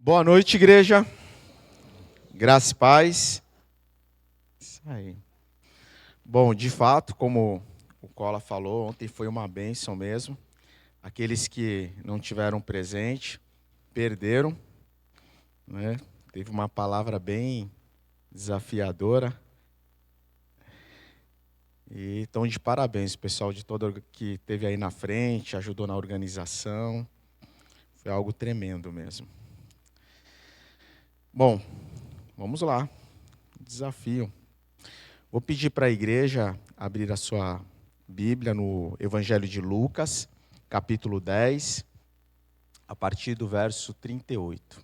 Boa noite, igreja. Graça e paz. Isso aí. Bom, de fato, como o Cola falou, ontem foi uma bênção mesmo. Aqueles que não tiveram presente, perderam, né? Teve uma palavra bem desafiadora. E estão de parabéns, o pessoal de todo que esteve aí na frente, ajudou na organização. Foi algo tremendo mesmo. Bom, vamos lá. Desafio. Vou pedir para a igreja abrir a sua Bíblia no Evangelho de Lucas, capítulo 10, a partir do verso 38.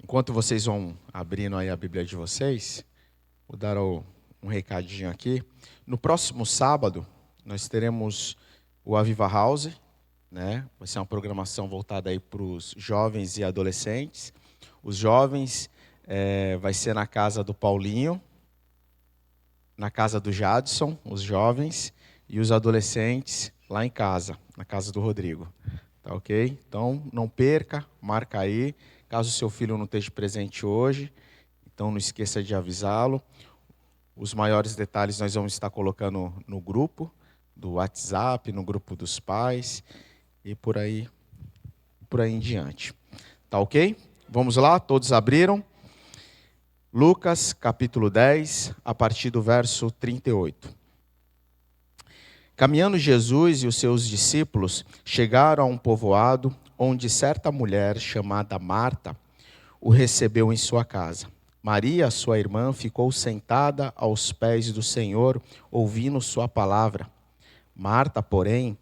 Enquanto vocês vão abrindo aí a Bíblia de vocês, vou dar um recadinho aqui. No próximo sábado, nós teremos o Aviva House, né? Vai ser uma programação voltada aí para os jovens e adolescentes. Os jovens vai ser na casa do Paulinho, na casa do Jadson, os jovens, e os adolescentes lá em casa, na casa do Rodrigo. Tá ok? Então, não perca, marca aí. Caso o seu filho não esteja presente hoje, então não esqueça de avisá-lo. Os maiores detalhes nós vamos estar colocando no grupo do WhatsApp, no grupo dos pais e por aí em diante. Tá ok? Vamos lá, todos abriram? Lucas, capítulo 10, a partir do verso 38. Caminhando Jesus e os seus discípulos chegaram a um povoado onde certa mulher chamada Marta o recebeu em sua casa. Maria, sua irmã, ficou sentada aos pés do Senhor, ouvindo sua palavra. Marta, porém,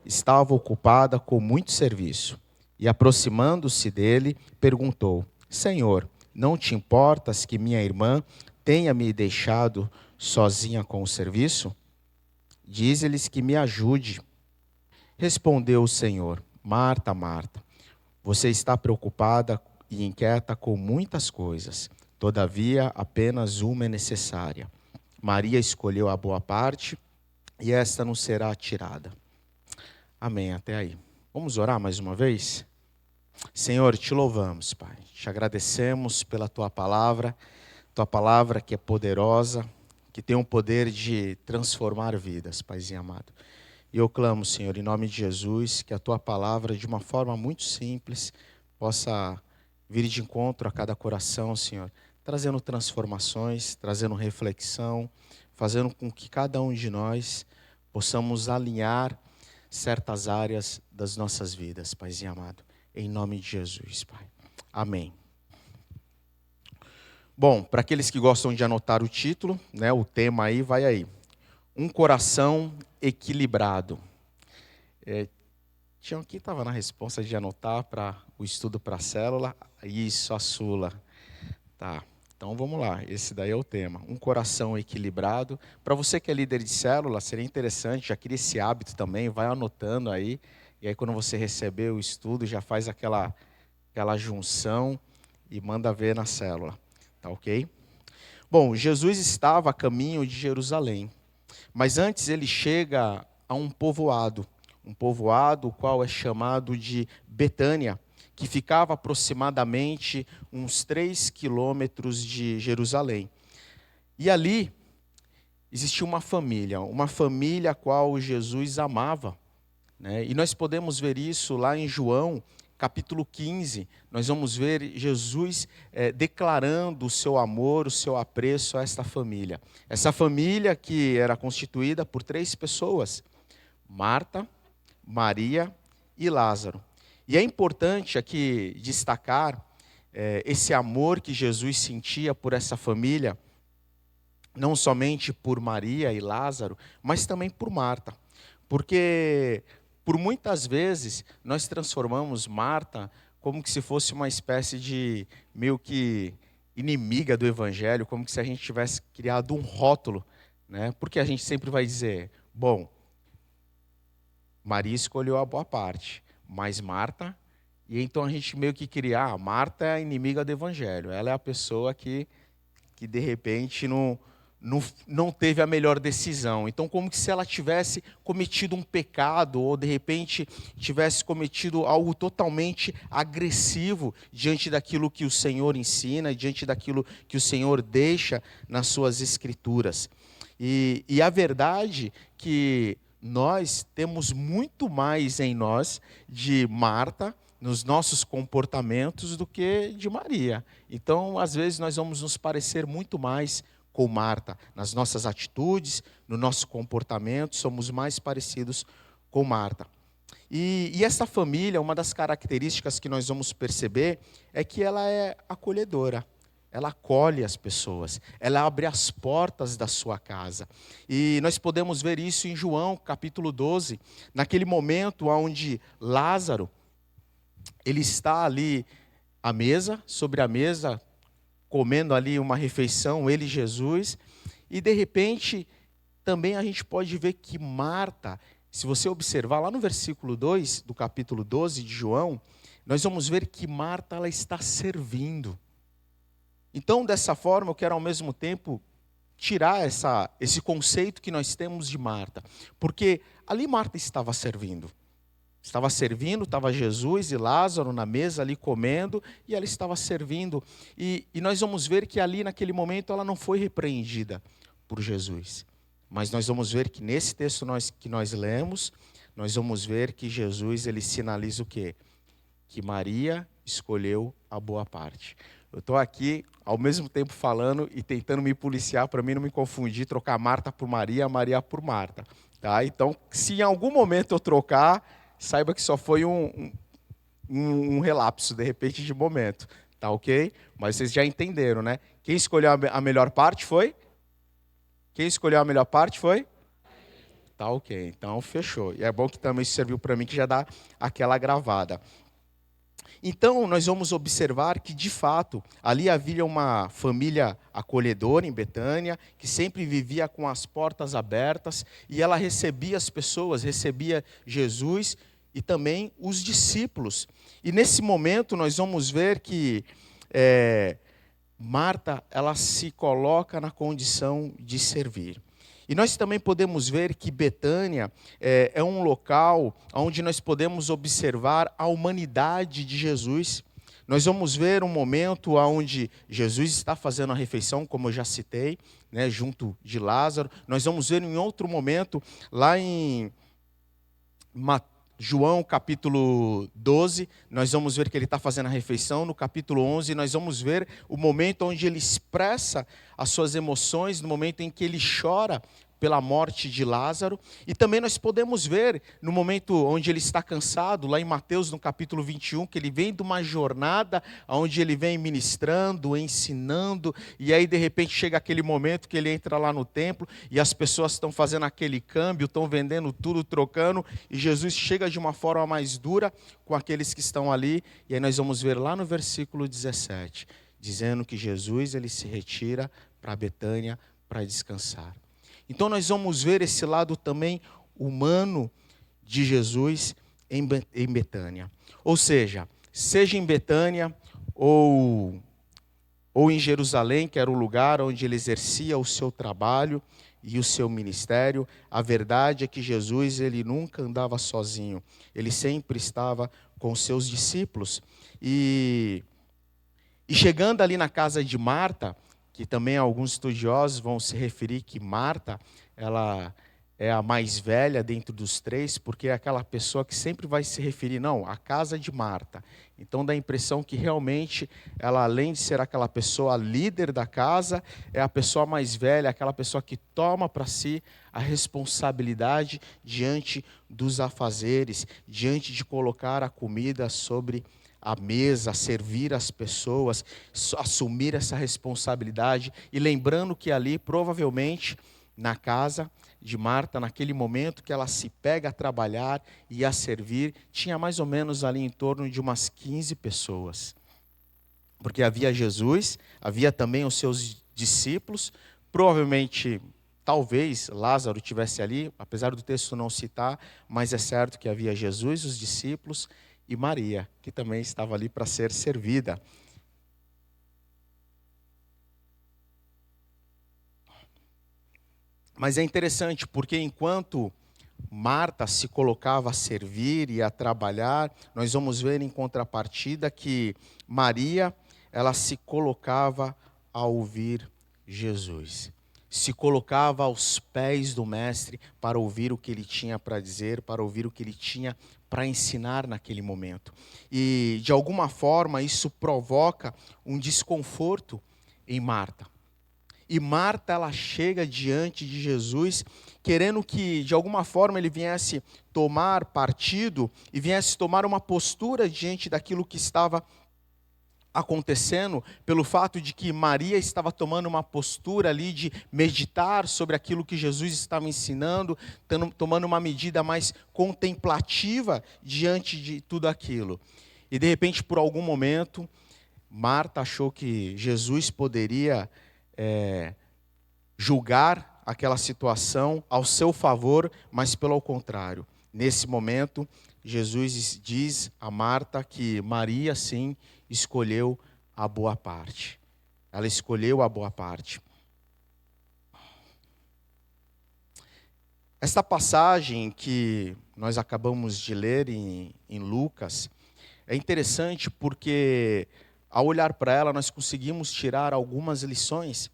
estava ocupada com muito serviço e, aproximando-se dele, perguntou: Senhor, não te importas que minha irmã tenha me deixado sozinha com o serviço? Diz-lhes que me ajude. Respondeu o Senhor: Marta, Marta, você está preocupada e inquieta com muitas coisas. Todavia, apenas uma é necessária. Maria escolheu a boa parte e esta não será tirada. Amém, até aí. Vamos orar mais uma vez? Senhor, te louvamos, Pai. Te agradecemos pela Tua palavra que é poderosa, que tem o poder de transformar vidas, Paizinho amado. E eu clamo, Senhor, em nome de Jesus, que a Tua palavra, de uma forma muito simples, possa vir de encontro a cada coração, Senhor, trazendo transformações, trazendo reflexão, fazendo com que cada um de nós possamos alinhar certas áreas das nossas vidas, Paizinho amado. Em nome de Jesus, Pai. Amém. Bom, para aqueles que gostam de anotar o título, né, o tema aí, vai aí. Um coração equilibrado. Tião aqui estava na responsa de anotar para o estudo para a célula. Isso, a Sula. Tá, então vamos lá, esse daí é o tema. Um coração equilibrado. Para você que é líder de célula, seria interessante, já cria esse hábito também, vai anotando aí. E aí quando você receber o estudo, já faz aquela junção e manda ver na célula. Tá ok? Bom, Jesus estava a caminho de Jerusalém. Mas antes ele chega a um povoado o qual é chamado de Betânia, que ficava aproximadamente uns 3 quilômetros de Jerusalém. E ali existia uma família a qual Jesus amava, né? E nós podemos ver isso lá em João, capítulo 15, nós vamos ver Jesus declarando o seu amor, o seu apreço a esta família. Essa família que era constituída por 3 pessoas, Marta, Maria e Lázaro. E é importante aqui destacar esse amor que Jesus sentia por essa família, não somente por Maria e Lázaro, mas também por Marta. Porque por muitas vezes nós transformamos Marta como que se fosse uma espécie de meio que inimiga do evangelho, como que se a gente tivesse criado um rótulo, né? Porque a gente sempre vai dizer, bom, Maria escolheu a boa parte, mas Marta, e então a gente meio que cria, Marta é a inimiga do evangelho, ela é a pessoa que de repente não teve a melhor decisão. Então, como que se ela tivesse cometido um pecado ou, de repente, tivesse cometido algo totalmente agressivo diante daquilo que o Senhor ensina, diante daquilo que o Senhor deixa nas suas Escrituras. E a verdade que nós temos muito mais em nós de Marta, nos nossos comportamentos, do que de Maria. Então, às vezes, nós vamos nos parecer muito mais com Marta, nas nossas atitudes, no nosso comportamento, somos mais parecidos com Marta. E essa família, uma das características que nós vamos perceber é que ela é acolhedora. Ela acolhe as pessoas, ela abre as portas da sua casa. E nós podemos ver isso em João, capítulo 12, naquele momento onde Lázaro, ele está ali à mesa, sobre a mesa, comendo ali uma refeição, ele e Jesus, e de repente também a gente pode ver que Marta, se você observar lá no versículo 2 do capítulo 12 de João, nós vamos ver que Marta, ela está servindo. Então, dessa forma, eu quero ao mesmo tempo tirar esse conceito que nós temos de Marta, porque ali Marta estava servindo. Estava servindo, estava Jesus e Lázaro na mesa ali comendo, e ela estava servindo. E nós vamos ver que ali naquele momento ela não foi repreendida por Jesus. Mas nós vamos ver que nesse texto que nós lemos, nós vamos ver que Jesus, ele sinaliza o quê? Que Maria escolheu a boa parte. Eu estou aqui ao mesmo tempo falando e tentando me policiar para mim não me confundir, trocar Marta por Maria, Maria por Marta. Tá? Então, se em algum momento eu trocar, saiba que só foi um relapso, de repente, de momento. Tá ok? Mas vocês já entenderam, né? Quem escolheu a melhor parte foi? Quem escolheu a melhor parte foi? Tá ok, então fechou. E é bom que também isso serviu para mim, que já dá aquela gravada. Então, nós vamos observar que, de fato, ali havia uma família acolhedora em Betânia, que sempre vivia com as portas abertas, e ela recebia as pessoas, recebia Jesus e também os discípulos. E nesse momento nós vamos ver que Marta, ela se coloca na condição de servir. E nós também podemos ver que Betânia é um local onde nós podemos observar a humanidade de Jesus. Nós vamos ver um momento onde Jesus está fazendo a refeição, como eu já citei, né, junto de Lázaro. Nós vamos ver em outro momento, lá em João capítulo 12, nós vamos ver que ele está fazendo a refeição. No capítulo 11, nós vamos ver o momento onde ele expressa as suas emoções, no momento em que ele chora pela morte de Lázaro. E também nós podemos ver no momento onde ele está cansado, lá em Mateus no capítulo 21, que ele vem de uma jornada onde ele vem ministrando, ensinando, e aí de repente chega aquele momento que ele entra lá no templo e as pessoas estão fazendo aquele câmbio, estão vendendo tudo, trocando, e Jesus chega de uma forma mais dura com aqueles que estão ali. E aí nós vamos ver lá no versículo 17, dizendo que Jesus, ele se retira para Betânia para descansar. Então nós vamos ver esse lado também humano de Jesus em Betânia. Ou seja em Betânia ou em Jerusalém, que era o lugar onde ele exercia o seu trabalho e o seu ministério, a verdade é que Jesus, ele nunca andava sozinho. Ele sempre estava com os seus discípulos. E chegando ali na casa de Marta, que também alguns estudiosos vão se referir que Marta, ela é a mais velha dentro dos três, porque é aquela pessoa que sempre vai se referir, não, a casa de Marta. Então dá a impressão que realmente ela, além de ser aquela pessoa líder da casa, é a pessoa mais velha, aquela pessoa que toma para si a responsabilidade diante dos afazeres, diante de colocar a comida sobre a mesa, servir as pessoas, assumir essa responsabilidade. E lembrando que ali, provavelmente, na casa de Marta, naquele momento que ela se pega a trabalhar e a servir, tinha mais ou menos ali em torno de umas 15 pessoas. Porque havia Jesus, havia também os seus discípulos, provavelmente, talvez Lázaro estivesse ali, apesar do texto não citar, mas é certo que havia Jesus, os discípulos, e Maria, que também estava ali para ser servida. Mas é interessante porque enquanto Marta se colocava a servir e a trabalhar, nós vamos ver em contrapartida que Maria, ela se colocava a ouvir Jesus. Se colocava aos pés do mestre para ouvir o que ele tinha para dizer, para ouvir o que ele tinha para ensinar naquele momento. E de alguma forma isso provoca um desconforto em Marta. E Marta, ela chega diante de Jesus, querendo que, de alguma forma, ele viesse tomar partido e viesse tomar uma postura diante daquilo que estava acontecendo, pelo fato de que Maria estava tomando uma postura ali de meditar sobre aquilo que Jesus estava ensinando, tomando uma medida mais contemplativa diante de tudo aquilo. E, de repente, por algum momento, Marta achou que Jesus poderia julgar aquela situação ao seu favor, mas pelo contrário. Nesse momento, Jesus diz a Marta que Maria, sim, escolheu a boa parte. Ela escolheu a boa parte. Esta passagem que nós acabamos de ler em Lucas é interessante porque, ao olhar para ela, nós conseguimos tirar algumas lições,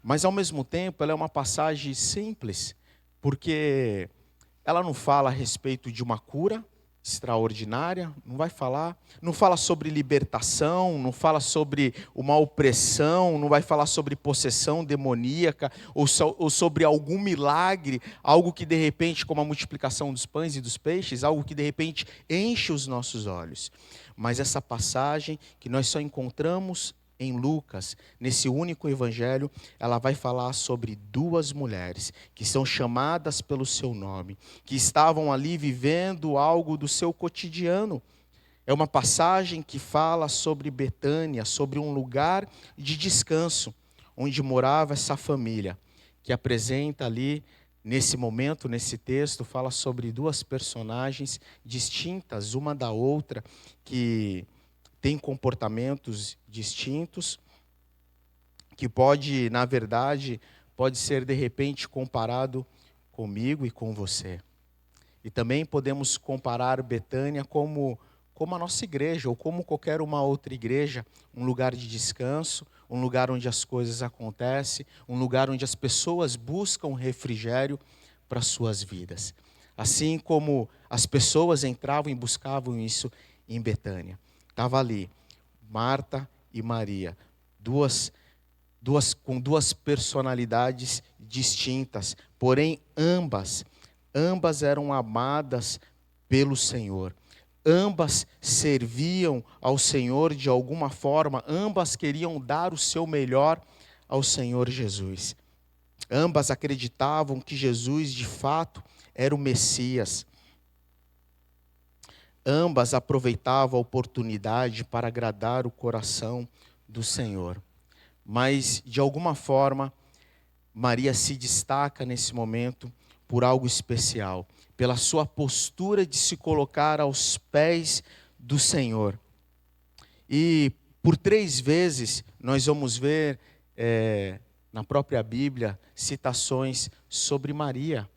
mas ao mesmo tempo ela é uma passagem simples, porque ela não fala a respeito de uma cura extraordinária, não fala sobre libertação, não fala sobre uma opressão, não vai falar sobre possessão demoníaca, ou sobre algum milagre, algo que de repente, como a multiplicação dos pães e dos peixes, algo que de repente enche os nossos olhos. Mas essa passagem que nós só encontramos em Lucas, nesse único evangelho, ela vai falar sobre duas mulheres que são chamadas pelo seu nome, que estavam ali vivendo algo do seu cotidiano. É uma passagem que fala sobre Betânia, sobre um lugar de descanso, onde morava essa família, que apresenta ali, nesse momento, nesse texto, fala sobre duas personagens distintas uma da outra, que tem comportamentos distintos, que pode, na verdade, pode ser de repente comparado comigo e com você. E também podemos comparar Betânia como a nossa igreja, ou como qualquer uma outra igreja, um lugar de descanso, um lugar onde as coisas acontecem, um lugar onde as pessoas buscam refrigério para suas vidas. Assim como as pessoas entravam e buscavam isso em Betânia. Estava ali, Marta e Maria, com duas personalidades distintas, porém ambas eram amadas pelo Senhor. Ambas serviam ao Senhor de alguma forma, ambas queriam dar o seu melhor ao Senhor Jesus. Ambas acreditavam que Jesus de fato era o Messias. Ambas aproveitavam a oportunidade para agradar o coração do Senhor. Mas, de alguma forma, Maria se destaca nesse momento por algo especial, pela sua postura de se colocar aos pés do Senhor. E por 3 vezes nós vamos ver na própria Bíblia citações sobre Maria.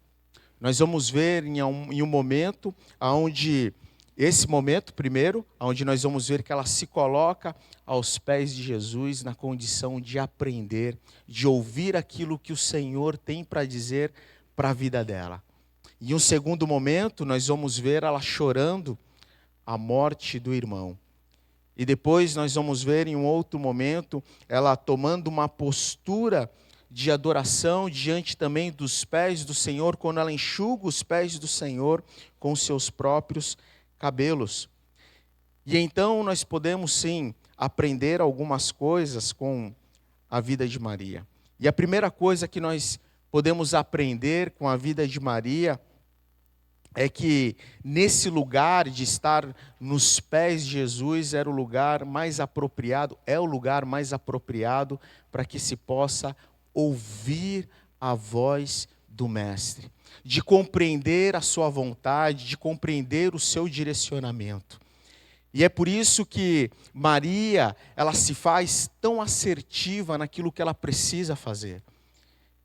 Nós vamos ver em um momento onde, esse momento primeiro, onde nós vamos ver que ela se coloca aos pés de Jesus na condição de aprender, de ouvir aquilo que o Senhor tem para dizer para a vida dela. Em um segundo momento, nós vamos ver ela chorando a morte do irmão. E depois nós vamos ver em um outro momento, ela tomando uma postura de adoração diante também dos pés do Senhor, quando ela enxuga os pés do Senhor com os seus próprios cabelos. E então nós podemos sim aprender algumas coisas com a vida de Maria. E a primeira coisa que nós podemos aprender com a vida de Maria é que nesse lugar de estar nos pés de Jesus era o lugar mais apropriado, é o lugar mais apropriado para que se possa ouvir a voz do Mestre, de compreender a sua vontade, de compreender o seu direcionamento. E é por isso que Maria, ela se faz tão assertiva naquilo que ela precisa fazer.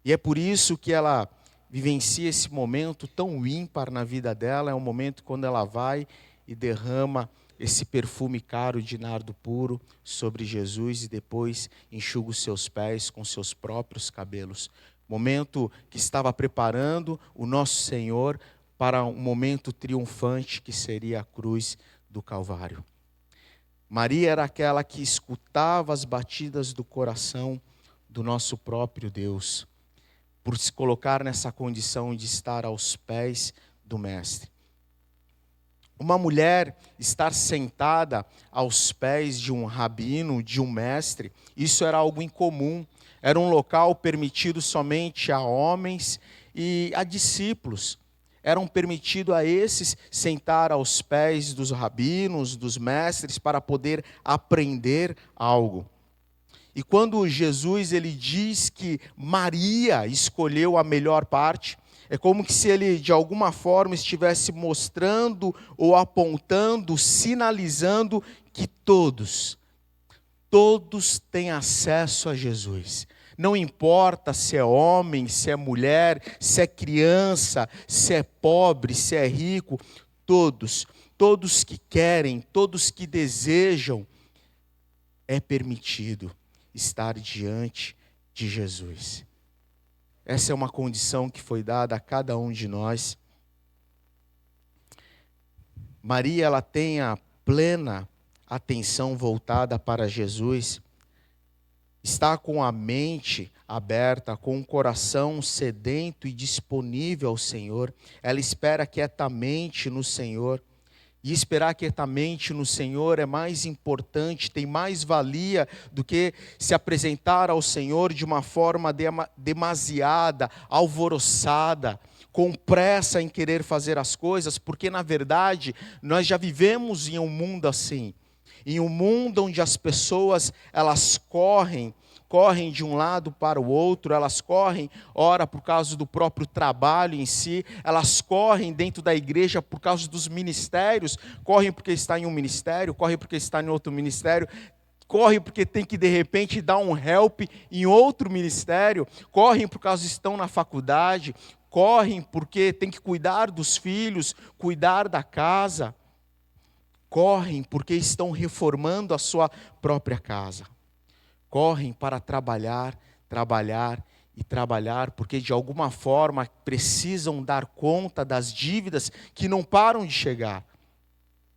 E é por isso que ela vivencia esse momento tão ímpar na vida dela. É um momento quando ela vai e derrama esse perfume caro de nardo puro sobre Jesus e depois enxuga os seus pés com seus próprios cabelos. Momento que estava preparando o nosso Senhor para um momento triunfante que seria a cruz do Calvário. Maria era aquela que escutava as batidas do coração do nosso próprio Deus, por se colocar nessa condição de estar aos pés do Mestre. Uma mulher estar sentada aos pés de um rabino, de um mestre, isso era algo incomum. Era um local permitido somente a homens e a discípulos. Eram permitido a esses sentar aos pés dos rabinos, dos mestres, para poder aprender algo. E quando Jesus ele diz que Maria escolheu a melhor parte, é como que se ele de alguma forma estivesse mostrando ou apontando, sinalizando que todos têm acesso a Jesus. Não importa se é homem, se é mulher, se é criança, se é pobre, se é rico, todos que querem, todos que desejam, é permitido estar diante de Jesus. Essa é uma condição que foi dada a cada um de nós. Maria, ela tem a plena atenção voltada para Jesus, está com a mente aberta, com o coração sedento e disponível ao Senhor. Ela espera quietamente no Senhor. E esperar quietamente no Senhor é mais importante, tem mais valia do que se apresentar ao Senhor de uma forma demasiada, alvoroçada, com pressa em querer fazer as coisas, porque na verdade nós já vivemos em um mundo assim, em um mundo onde as pessoas elas correm de um lado para o outro, elas correm, ora por causa do próprio trabalho em si, elas correm dentro da igreja por causa dos ministérios, correm porque está em um ministério, correm porque está em outro ministério, correm porque tem que de repente dar um help em outro ministério, correm por causa que estão na faculdade, correm porque tem que cuidar dos filhos, cuidar da casa, correm porque estão reformando a sua própria casa. Correm para trabalhar, porque de alguma forma precisam dar conta das dívidas que não param de chegar.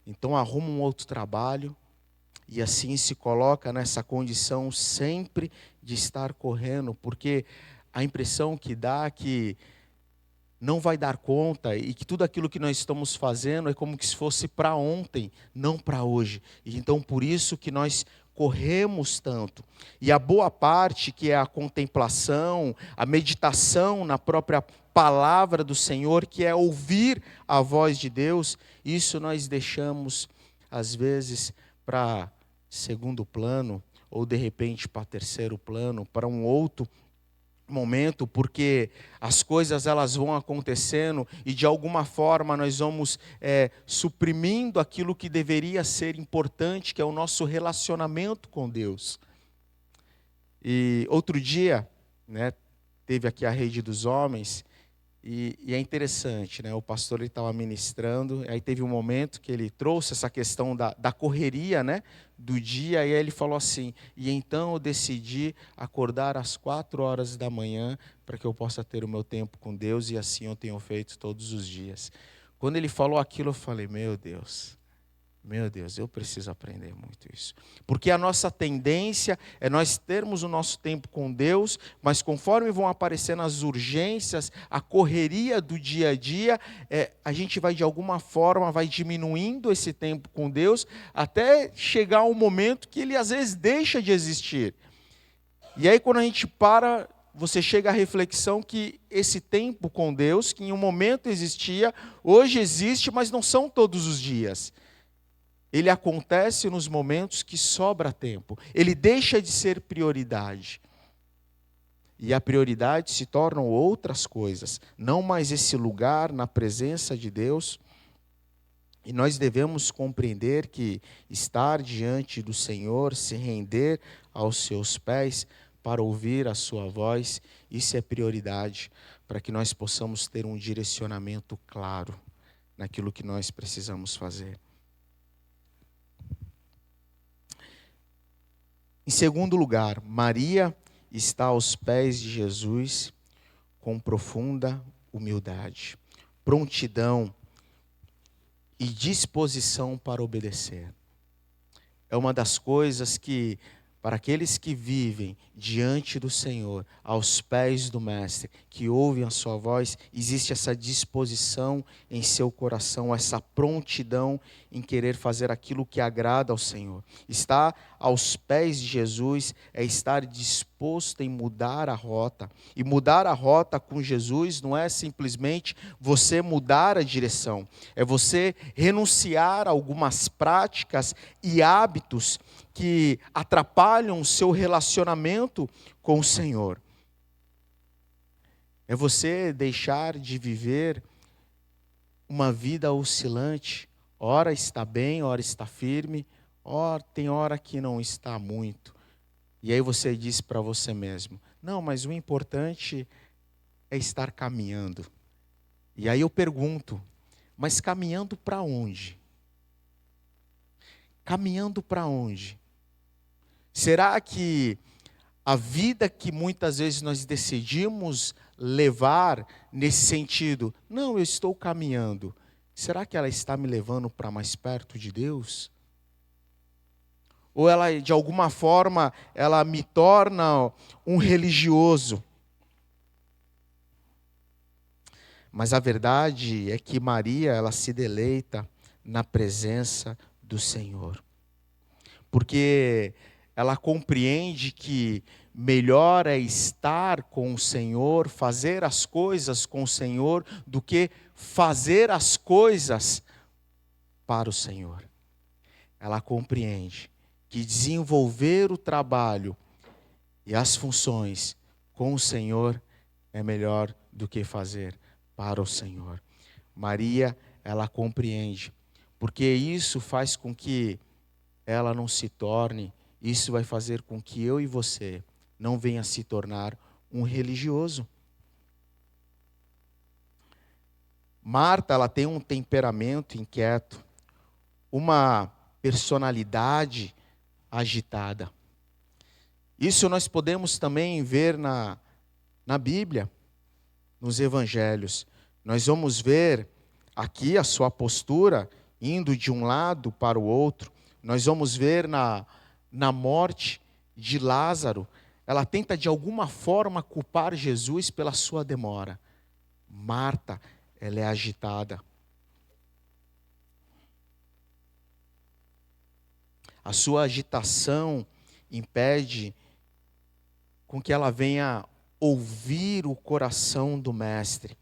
Então arrumam um outro trabalho e assim se coloca nessa condição sempre de estar correndo, porque a impressão que dá é que não vai dar conta e que tudo aquilo que nós estamos fazendo é como se fosse para ontem, não para hoje. E então por isso que nós corremos tanto. E a boa parte, que é a contemplação, a meditação na própria palavra do Senhor, que é ouvir a voz de Deus, isso nós deixamos, às vezes, para segundo plano, ou de repente para terceiro plano, para um outro momento, porque as coisas elas vão acontecendo e de alguma forma nós vamos suprimindo aquilo que deveria ser importante, que é o nosso relacionamento com Deus. E outro dia, teve aqui a Rede dos Homens e é interessante, o pastor estava ministrando, aí teve um momento que ele trouxe essa questão da correria, do dia, e aí ele falou assim: e então eu decidi acordar às 4 horas da manhã para que eu possa ter o meu tempo com Deus, e assim eu tenho feito todos os dias. Quando ele falou aquilo, eu falei: meu Deus, eu preciso aprender muito isso. Porque a nossa tendência é nós termos o nosso tempo com Deus, mas conforme vão aparecendo as urgências, a correria do dia a dia, a gente vai de alguma forma, vai diminuindo esse tempo com Deus, até chegar um momento que ele às vezes deixa de existir. E aí quando a gente para, você chega à reflexão que esse tempo com Deus, que em um momento existia, hoje existe, mas não são todos os dias. Ele acontece nos momentos que sobra tempo. Ele deixa de ser prioridade. E a prioridade se tornam outras coisas. Não mais esse lugar na presença de Deus. E nós devemos compreender que estar diante do Senhor, se render aos seus pés, para ouvir a sua voz. Isso é prioridade para que nós possamos ter um direcionamento claro naquilo que nós precisamos fazer. Em segundo lugar, Maria está aos pés de Jesus com profunda humildade, prontidão e disposição para obedecer. É uma das coisas que, para aqueles que vivem diante do Senhor, aos pés do Mestre, que ouvem a sua voz, existe essa disposição em seu coração, essa prontidão em querer fazer aquilo que agrada ao Senhor. Estar aos pés de Jesus é estar disposto em mudar a rota. E mudar a rota com Jesus não é simplesmente você mudar a direção, é você renunciar a algumas práticas e hábitos que atrapalham o seu relacionamento com o Senhor. É você deixar de viver uma vida oscilante. Ora está bem, ora está firme, tem hora que não está muito. E aí você diz para você mesmo, não, mas o importante é estar caminhando. E aí eu pergunto, mas caminhando para onde? Caminhando para onde? Será que a vida que muitas vezes nós decidimos levar nesse sentido, não, eu estou caminhando, será que ela está me levando para mais perto de Deus? Ou ela, de alguma forma, ela me torna um religioso? Mas a verdade é que Maria, ela se deleita na presença do Senhor. Porque ela compreende que melhor é estar com o Senhor, fazer as coisas com o Senhor, do que fazer as coisas para o Senhor. Ela compreende que desenvolver o trabalho e as funções com o Senhor é melhor do que fazer para o Senhor. Maria, ela compreende, porque isso faz com que ela não se torne, isso vai fazer com que eu e você não venha a se tornar um religioso. Marta, ela tem um temperamento inquieto, uma personalidade agitada. Isso nós podemos também ver na Bíblia, nos evangelhos. Nós vamos ver aqui a sua postura indo de um lado para o outro. Nós vamos ver na morte de Lázaro, ela tenta de alguma forma culpar Jesus pela sua demora. Marta, ela é agitada. A sua agitação impede com que ela venha ouvir o coração do Mestre.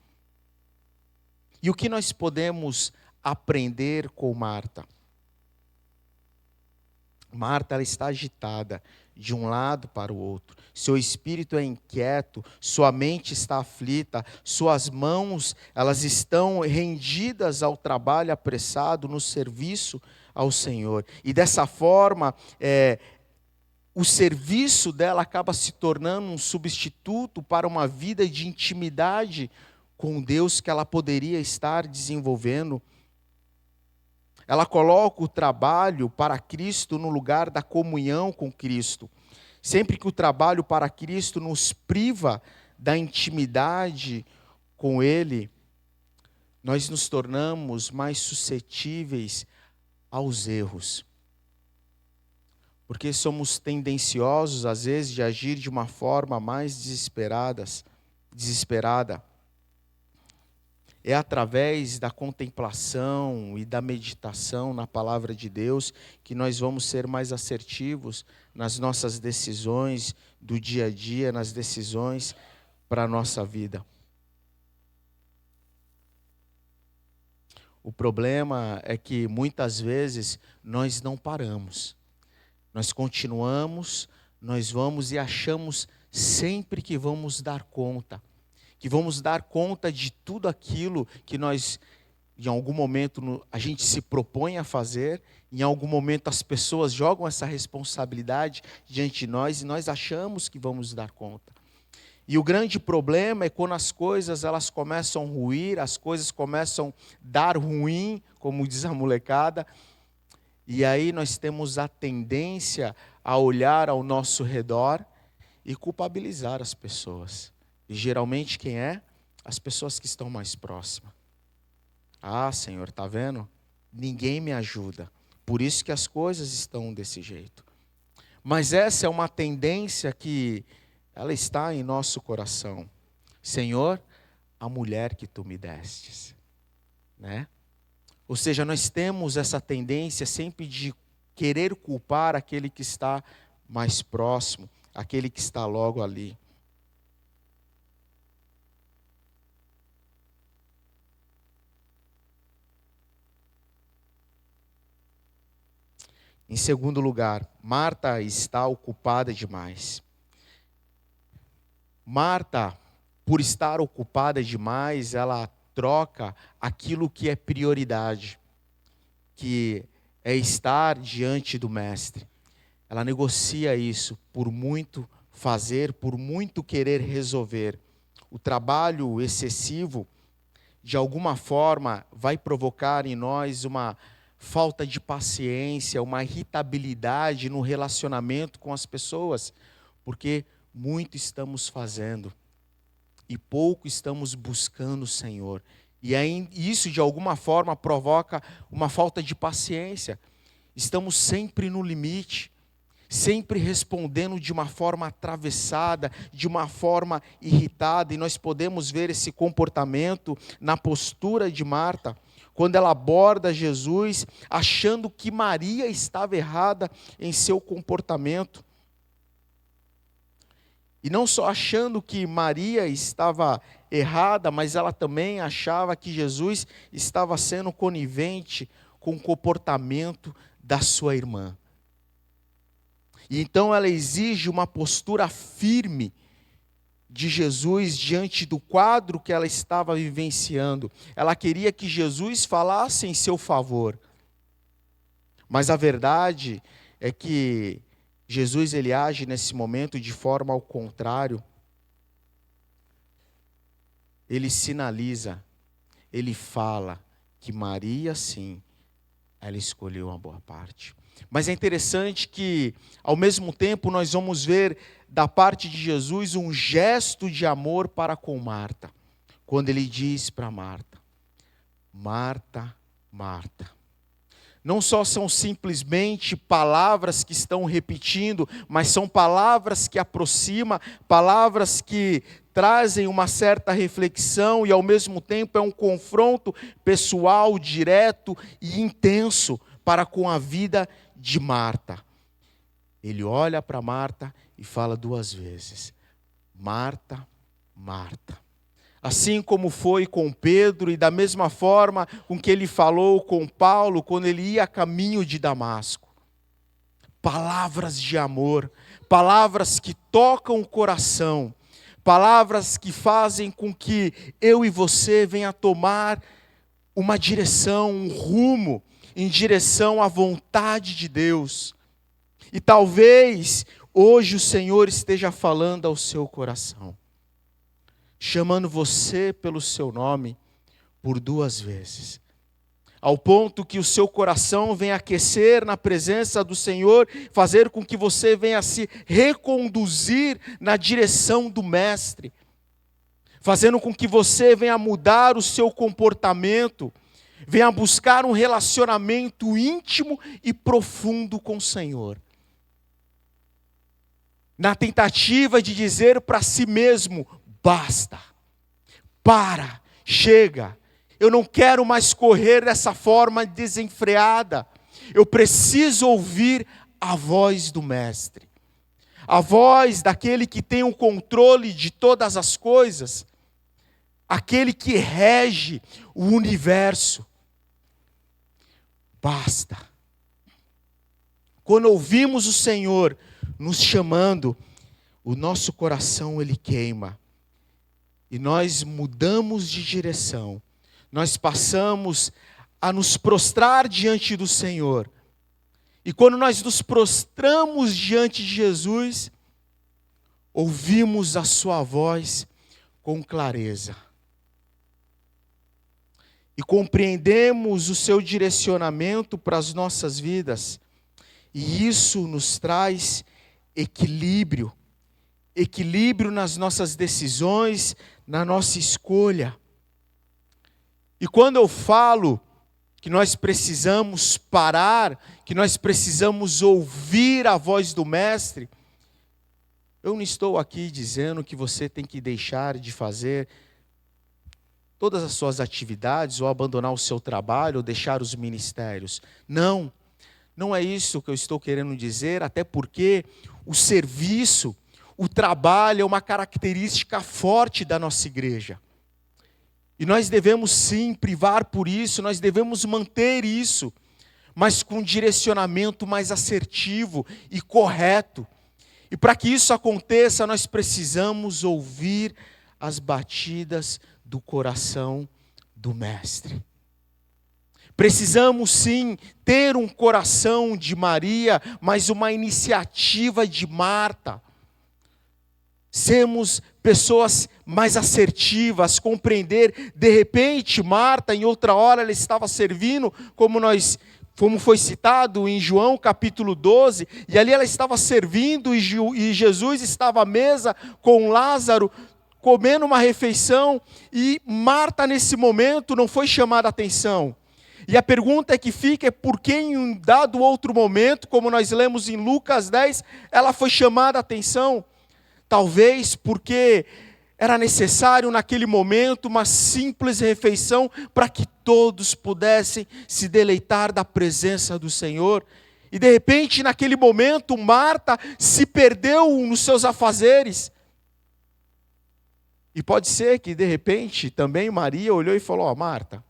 E o que nós podemos aprender com Marta? Marta, ela está agitada de um lado para o outro. Seu espírito é inquieto, sua mente está aflita, suas mãos, elas estão rendidas ao trabalho apressado, no serviço ao Senhor. E dessa forma, o serviço dela acaba se tornando um substituto para uma vida de intimidade com Deus que ela poderia estar desenvolvendo. Ela coloca o trabalho para Cristo no lugar da comunhão com Cristo. Sempre que o trabalho para Cristo nos priva da intimidade com Ele, nós nos tornamos mais suscetíveis aos erros. Porque somos tendenciosos, às vezes, de agir de uma forma mais desesperada. É através da contemplação e da meditação na palavra de Deus que nós vamos ser mais assertivos nas nossas decisões do dia a dia, nas decisões para a nossa vida. O problema é que muitas vezes nós não paramos. Nós continuamos, nós vamos e achamos sempre que vamos dar conta. Que vamos dar conta de tudo aquilo que nós em algum momento a gente se propõe a fazer, em algum momento as pessoas jogam essa responsabilidade diante de nós e nós achamos que vamos dar conta. E o grande problema é quando as coisas elas começam a ruir, as coisas começam a dar ruim, como diz a molecada, e aí nós temos a tendência a olhar ao nosso redor e culpabilizar as pessoas. E geralmente quem é? As pessoas que estão mais próximas. Ah, Senhor, está vendo? Ninguém me ajuda. Por isso que as coisas estão desse jeito. Mas essa é uma tendência que ela está em nosso coração. Senhor, a mulher que tu me destes, né? Ou seja, nós temos essa tendência sempre de querer culpar aquele que está mais próximo, aquele que está logo ali. Em segundo lugar, Marta está ocupada demais. Marta, por estar ocupada demais, ela troca aquilo que é prioridade, que é estar diante do Mestre. Ela negocia isso por muito fazer, por muito querer resolver. O trabalho excessivo, de alguma forma, vai provocar em nós uma falta de paciência, uma irritabilidade no relacionamento com as pessoas, porque muito estamos fazendo e pouco estamos buscando o Senhor. E aí, isso de alguma forma provoca uma falta de paciência. Estamos sempre no limite, sempre respondendo de uma forma atravessada, de uma forma irritada, e nós podemos ver esse comportamento na postura de Marta, quando ela aborda Jesus, achando que Maria estava errada em seu comportamento. E não só achando que Maria estava errada, mas ela também achava que Jesus estava sendo conivente com o comportamento da sua irmã. E então ela exige uma postura firme de Jesus diante do quadro que ela estava vivenciando. Ela queria que Jesus falasse em seu favor. Mas a verdade é que Jesus ele age nesse momento de forma ao contrário. Ele sinaliza, ele fala que Maria sim, ela escolheu uma boa parte. Mas é interessante que, ao mesmo tempo, nós vamos ver da parte de Jesus um gesto de amor para com Marta. Quando ele diz para Marta, Marta, Marta. Não só são simplesmente palavras que estão repetindo, mas são palavras que aproximam, palavras que trazem uma certa reflexão e ao mesmo tempo é um confronto pessoal, direto e intenso para com a vida de Marta. Ele olha para Marta e fala duas vezes, Marta, Marta. Assim como foi com Pedro e da mesma forma com que ele falou com Paulo quando ele ia a caminho de Damasco. Palavras de amor, palavras que tocam o coração, palavras que fazem com que eu e você venha tomar uma direção, um rumo em direção à vontade de Deus. E talvez hoje o Senhor esteja falando ao seu coração, chamando você pelo seu nome por duas vezes, ao ponto que o seu coração venha aquecer na presença do Senhor, fazer com que você venha se reconduzir na direção do Mestre, fazendo com que você venha mudar o seu comportamento, venha buscar um relacionamento íntimo e profundo com o Senhor. Na tentativa de dizer para si mesmo, basta, para, chega, eu não quero mais correr dessa forma desenfreada, eu preciso ouvir a voz do Mestre, a voz daquele que tem o controle de todas as coisas, aquele que rege o universo. Basta. Quando ouvimos o Senhor nos chamando, o nosso coração ele queima. E nós mudamos de direção. nós passamos a nos prostrar diante do Senhor. E quando nós nos prostramos diante de Jesus, ouvimos a sua voz com clareza. E compreendemos o seu direcionamento para as nossas vidas. E isso nos traz equilíbrio. Equilíbrio nas nossas decisões, na nossa escolha. E quando eu falo que nós precisamos parar, que nós precisamos ouvir a voz do Mestre, eu não estou aqui dizendo que você tem que deixar de fazer todas as suas atividades, ou abandonar o seu trabalho, ou deixar os ministérios. Não, não é isso que eu estou querendo dizer, até porque o serviço, o trabalho é uma característica forte da nossa igreja. E nós devemos sim privar por isso, nós devemos manter isso, mas com um direcionamento mais assertivo e correto. E para que isso aconteça, nós precisamos ouvir as batidas do coração do Mestre. Precisamos sim ter um coração de Maria, mas uma iniciativa de Marta. Sermos pessoas mais assertivas, compreender, de repente, Marta, em outra hora, ela estava servindo, como foi citado em João capítulo 12, e ali ela estava servindo, e Jesus estava à mesa com Lázaro, comendo uma refeição, e Marta, nesse momento, não foi chamada a atenção. E a pergunta que fica é por que em um dado outro momento, como nós lemos em Lucas 10, ela foi chamada a atenção? Talvez porque era necessário naquele momento uma simples refeição para que todos pudessem se deleitar da presença do Senhor. E de repente, naquele momento, Marta se perdeu nos seus afazeres. E pode ser que de repente também Maria olhou e falou: ó, Marta,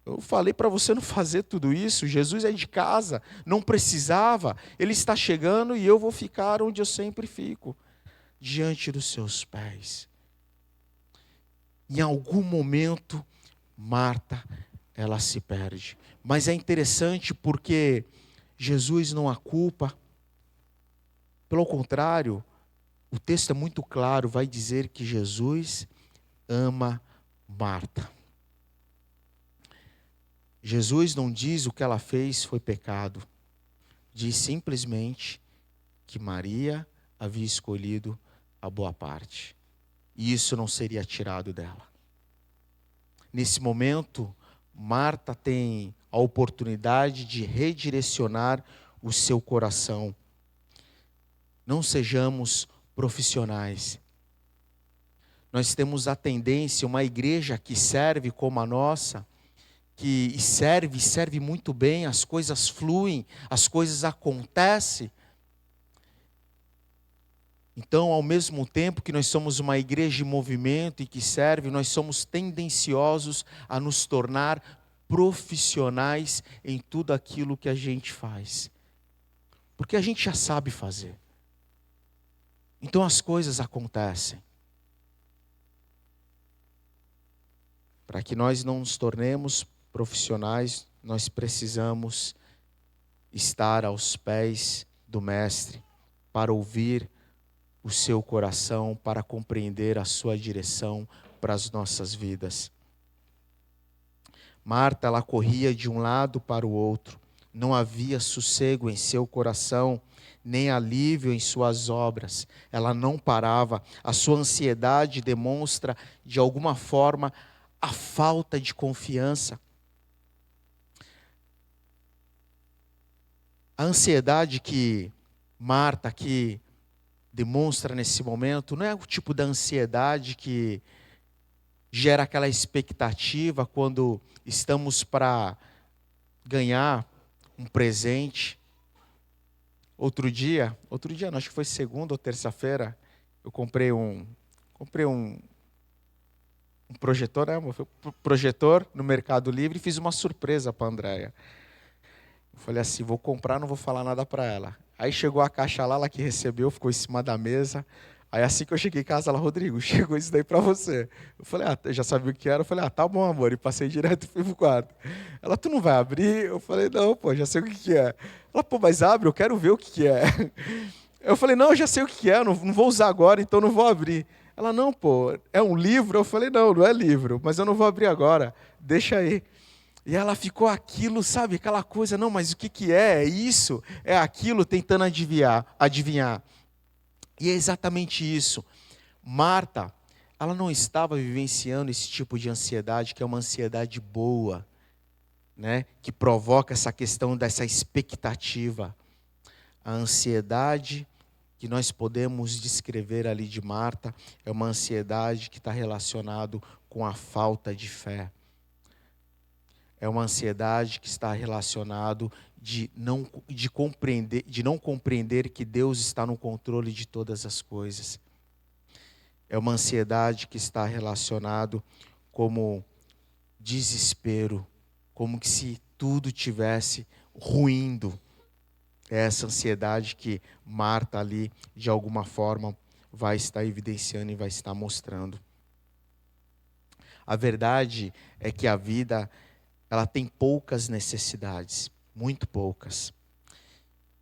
eu falei para você não fazer tudo isso, Jesus é de casa, não precisava, Ele está chegando e eu vou ficar onde eu sempre fico, diante dos seus pés. Em algum momento, Marta, ela se perde. Mas é interessante porque Jesus não a culpa. Pelo contrário, o texto é muito claro, vai dizer que Jesus ama Marta. Jesus não diz o que ela fez foi pecado. Diz simplesmente que Maria havia escolhido a boa parte. E isso não seria tirado dela. Nesse momento, Marta tem a oportunidade de redirecionar o seu coração. Não sejamos profissionais. Nós temos a tendência, uma igreja que serve como a nossa, que serve muito bem, as coisas fluem, as coisas acontecem. Então, ao mesmo tempo que nós somos uma igreja em movimento e que serve, nós somos tendenciosos a nos tornar profissionais em tudo aquilo que a gente faz. Porque a gente já sabe fazer. Então as coisas acontecem. Para que nós não nos tornemos profissionais, nós precisamos estar aos pés do Mestre para ouvir o seu coração, para compreender a sua direção para as nossas vidas. Marta, ela corria de um lado para o outro. Não havia sossego em seu coração, nem alívio em suas obras. Ela não parava. A sua ansiedade demonstra, de alguma forma, a falta de confiança. A ansiedade que Marta aqui demonstra nesse momento não é o tipo da ansiedade que gera aquela expectativa quando estamos para ganhar um presente. Outro dia não, acho que foi segunda ou terça-feira, eu comprei um projetor, projetor no Mercado Livre e fiz uma surpresa para a Andréia. Eu falei assim, vou comprar, não vou falar nada para ela. Aí chegou a caixa lá, ela que recebeu, ficou em cima da mesa. Aí assim que eu cheguei em casa, ela, Rodrigo, chegou isso daí pra você. Eu falei, eu já sabia o que era. Eu falei, tá bom, amor. E passei direto e fui pro quarto. Ela, tu não vai abrir? Eu falei, não, pô, já sei o que que é. Ela, pô, mas abre, eu quero ver o que que é. Eu falei, não, eu já sei o que que é, não vou usar agora, então não vou abrir. Ela, não, pô, é um livro? Eu falei, não, não é livro, mas eu não vou abrir agora, deixa aí. E ela ficou aquilo, sabe, aquela coisa, não, mas o que que é? É isso? É aquilo, tentando adivinhar. E é exatamente isso. Marta, ela não estava vivenciando esse tipo de ansiedade, que é uma ansiedade boa, né? Que provoca essa questão dessa expectativa. A ansiedade que nós podemos descrever ali de Marta é uma ansiedade que está relacionado com a falta de fé. É uma ansiedade que está relacionado de não compreender que Deus está no controle de todas as coisas. É uma ansiedade que está relacionado como desespero, como que se tudo tivesse ruindo. É essa ansiedade que Marta ali, de alguma forma, vai estar evidenciando e vai estar mostrando. A verdade é que a vida, ela tem poucas necessidades, muito poucas.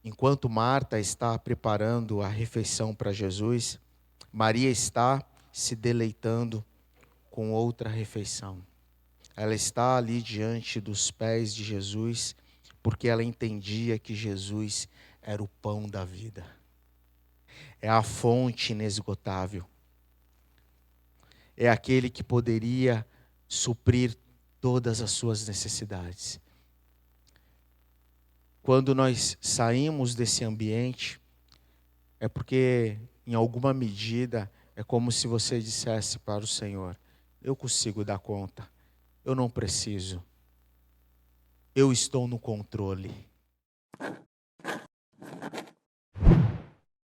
Enquanto Marta está preparando a refeição para Jesus, Maria está se deleitando com outra refeição. Ela está ali diante dos pés de Jesus, porque ela entendia que Jesus era o pão da vida. É a fonte inesgotável. É aquele que poderia suprir todas as suas necessidades. Quando nós saímos desse ambiente, é porque, em alguma medida, é como se você dissesse para o Senhor: eu consigo dar conta, eu não preciso, eu estou no controle.